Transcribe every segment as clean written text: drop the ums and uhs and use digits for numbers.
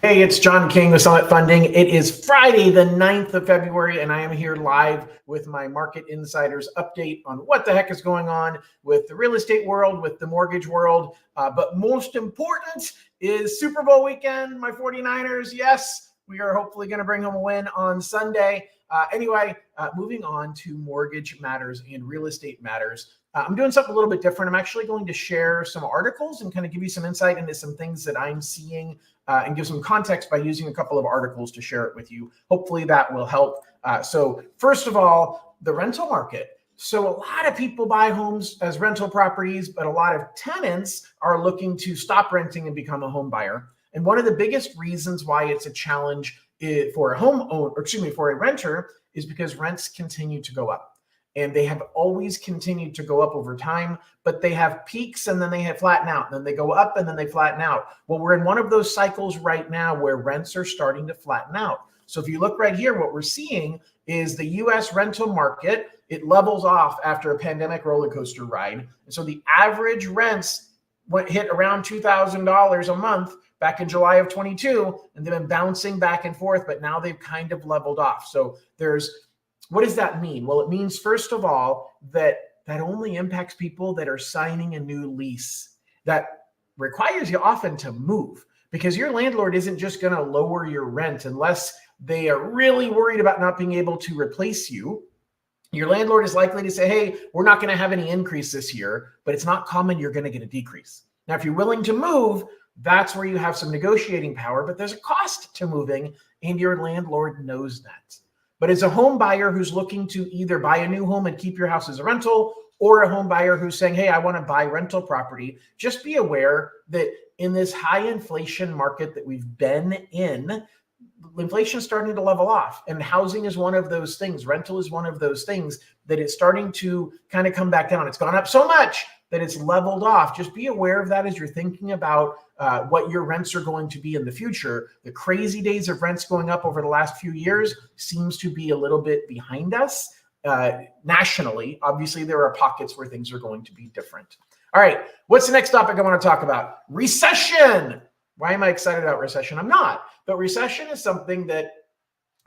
Hey, it's John King with Summit Funding. It is Friday, the 9th of February, and I am here live with my Market Insiders update on what the heck is going on with the real estate world, with the mortgage world. But most important is Super Bowl weekend. My 49ers, yes, we are hopefully going to bring home a win on Sunday. Moving on to mortgage matters and real estate matters. I'm doing something a little bit different. I'm actually going to share some articles and kind of give you some insight into some things that I'm seeing and give some context by using a couple of articles to share it with you. Hopefully that will help. So first of all, the rental market. So a lot of people buy homes as rental properties, but a lot of tenants are looking to stop renting and become a home buyer. And one of the biggest reasons why it's a challenge for a renter is because rents continue to go up. And they have always continued to go up over time, but they have peaks and then they have flatten out, and then they go up and then they flatten out. Well, we're in one of those cycles right now where rents are starting to flatten out. So if you look right here, what we're seeing is the US rental market, it levels off after a pandemic roller coaster ride. And so the average rents hit around $2,000 a month back in July of 22, and they've been bouncing back and forth, but now they've kind of leveled off. So what does that mean? Well, it means, first of all, that only impacts people that are signing a new lease. That requires you often to move, because your landlord isn't just going to lower your rent unless they are really worried about not being able to replace you. Your landlord is likely to say, hey, we're not going to have any increase this year, but it's not common you're going to get a decrease. Now, if you're willing to move, that's where you have some negotiating power, but there's a cost to moving, and your landlord knows that. But as a home buyer who's looking to either buy a new home and keep your house as a rental, or a home buyer who's saying, hey, I want to buy rental property, just be aware that in this high inflation market that we've been in, inflation is starting to level off. And housing is one of those things. Rental is one of those things that is starting to kind of come back down. It's gone up so much that it's leveled off. Just be aware of that as you're thinking about what your rents are going to be in the future. The crazy days of rents going up over the last few years seems to be a little bit behind us nationally. Obviously, there are pockets where things are going to be different. All right, what's the next topic I want to talk about? Recession. Why am I excited about recession? I'm not. But recession is something that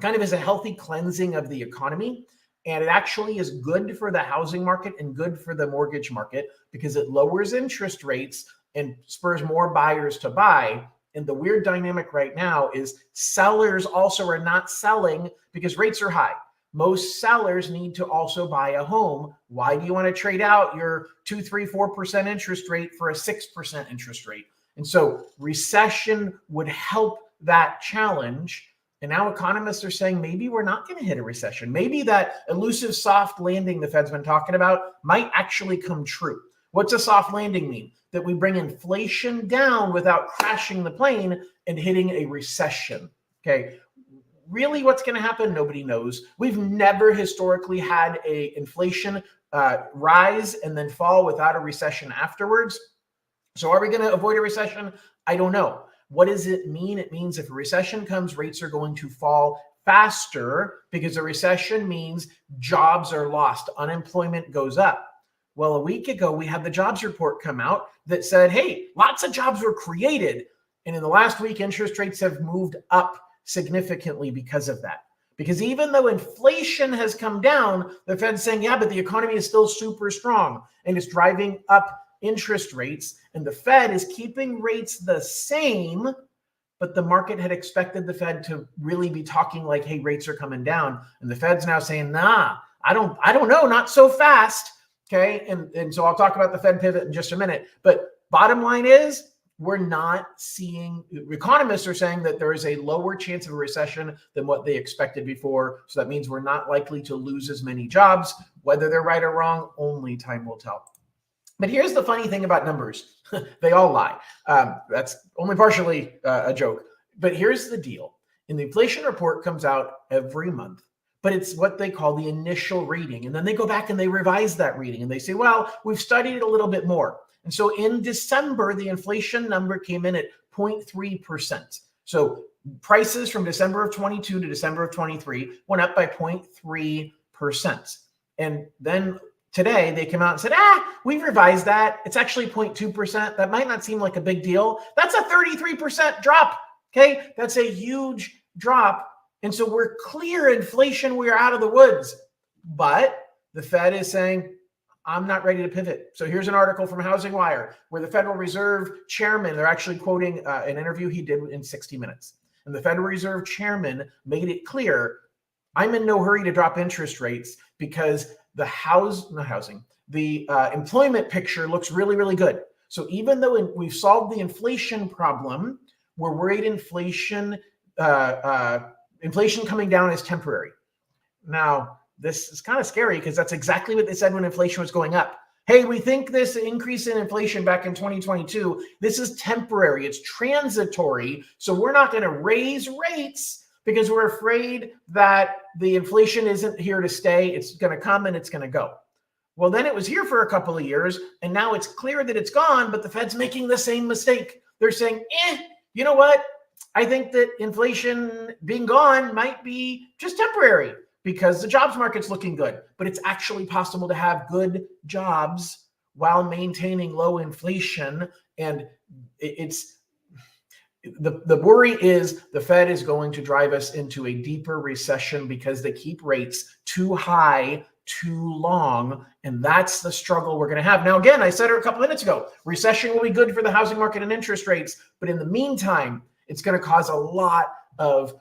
kind of is a healthy cleansing of the economy. And it actually is good for the housing market and good for the mortgage market because it lowers interest rates and spurs more buyers to buy. And the weird dynamic right now is sellers also are not selling because rates are high. Most sellers need to also buy a home. Why do you want to trade out your 2, 3, 4% interest rate for a 6% interest rate? And so recession would help that challenge. And now economists are saying maybe we're not going to hit a recession. Maybe that elusive soft landing the Fed's been talking about might actually come true. What's a soft landing mean? That we bring inflation down without crashing the plane and hitting a recession. Okay. Really, what's going to happen? Nobody knows. We've never historically had a inflation rise and then fall without a recession afterwards. So are we going to avoid a recession? I don't know. What does it mean? It means if a recession comes, rates are going to fall faster because a recession means jobs are lost. Unemployment goes up. Well, a week ago, we had the jobs report come out that said, hey, lots of jobs were created. And in the last week, interest rates have moved up significantly because of that. Because even though inflation has come down, the Fed's saying, yeah, but the economy is still super strong and it's driving up interest rates, and the Fed is keeping rates the same, but the market had expected the Fed to really be talking like, hey, rates are coming down. And the Fed's now saying, nah, I don't know, not so fast. Okay. And so I'll talk about the Fed pivot in just a minute. But bottom line is, we're not seeing, economists are saying that there is a lower chance of a recession than what they expected before. So that means we're not likely to lose as many jobs. Whether they're right or wrong, only time will tell. But here's the funny thing about numbers. They all lie. That's only partially a joke. But here's the deal. And the inflation report comes out every month, but it's what they call the initial reading. And then they go back and they revise that reading and they say, well, we've studied it a little bit more. And so in December, the inflation number came in at 0.3%. So prices from December of 22 to December of 23 went up by 0.3%. And then today they came out and said, we've revised that. It's actually 0.2%. That might not seem like a big deal. That's a 33% drop. Okay, that's a huge drop. And so we're clear inflation, we're out of the woods. But the Fed is saying, I'm not ready to pivot. So here's an article from Housing Wire where the Federal Reserve chairman, they're actually quoting an interview he did in 60 Minutes. And the Federal Reserve chairman made it clear, I'm in no hurry to drop interest rates because the employment picture looks really, really good. So even though we've solved the inflation problem, we're worried inflation coming down is temporary. Now, this is kind of scary because that's exactly what they said when inflation was going up. Hey, we think this increase in inflation back in 2022, this is temporary, it's transitory. So we're not going to raise rates because we're afraid that the inflation isn't here to stay. It's going to come and it's going to go. Well, then it was here for a couple of years, and now it's clear that it's gone, but the Fed's making the same mistake. They're saying, you know what? I think that inflation being gone might be just temporary because the jobs market's looking good, but it's actually possible to have good jobs while maintaining low inflation. And it's the worry is the Fed is going to drive us into a deeper recession because they keep rates too high too long. And that's the struggle we're going to have. Now, again, I said it a couple minutes ago, recession will be good for the housing market and interest rates. But in the meantime, it's going to cause a lot of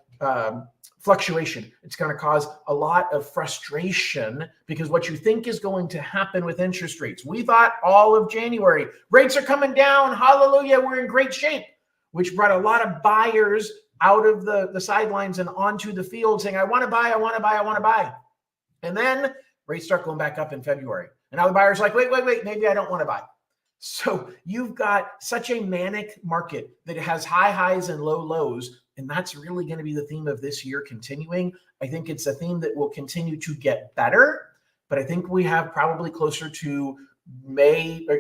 fluctuation. It's going to cause a lot of frustration because what you think is going to happen with interest rates. We thought all of January, rates are coming down. Hallelujah. We're in great shape, which brought a lot of buyers out of the sidelines and onto the field saying, I want to buy, I want to buy, I want to buy. And then rates start going back up in February. And now the buyer's like, wait, maybe I don't want to buy. So you've got such a manic market that has high highs and low lows. And that's really going to be the theme of this year continuing. I think it's a theme that will continue to get better. But I think we have probably closer to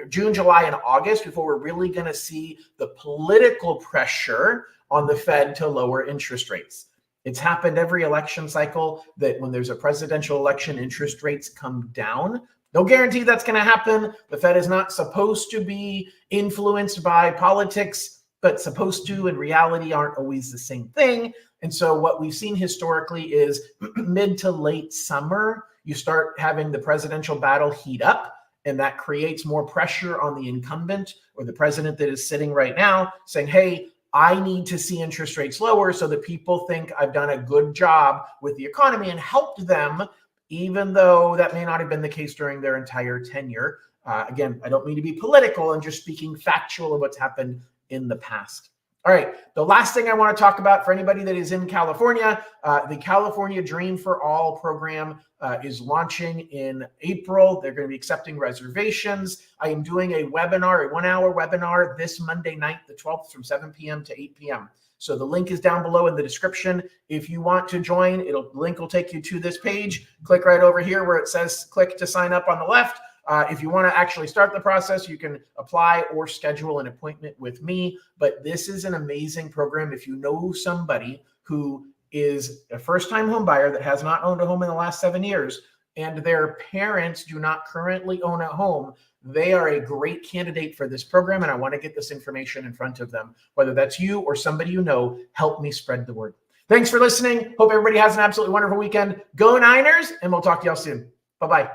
June, July, and August before we're really going to see the political pressure on the Fed to lower interest rates. It's happened every election cycle that when there's a presidential election, interest rates come down. No guarantee that's going to happen. The Fed is not supposed to be influenced by politics, but supposed to in reality aren't always the same thing. And so what we've seen historically is mid to late summer, you start having the presidential battle heat up, and that creates more pressure on the incumbent or the president that is sitting right now saying, hey, I need to see interest rates lower so that people think I've done a good job with the economy and helped them, even though that may not have been the case during their entire tenure. Again, I don't mean to be political. I'm just speaking factual of what's happened in the past. All right, the last thing I want to talk about for anybody that is in California, the California Dream for All program is launching in April. They're going to be accepting reservations. I am doing a webinar, a 1-hour webinar this Monday night, the 12th from 7 p.m. to 8 p.m. So the link is down below in the description. If you want to join, the link will take you to this page. Click right over here where it says click to sign up on the left. If you want to actually start the process, you can apply or schedule an appointment with me. But this is an amazing program. If you know somebody who is a first-time home buyer that has not owned a home in the last 7 years and their parents do not currently own a home, they are a great candidate for this program. And I want to get this information in front of them. Whether that's you or somebody you know, help me spread the word. Thanks for listening. Hope everybody has an absolutely wonderful weekend. Go Niners, and we'll talk to y'all soon. Bye-bye.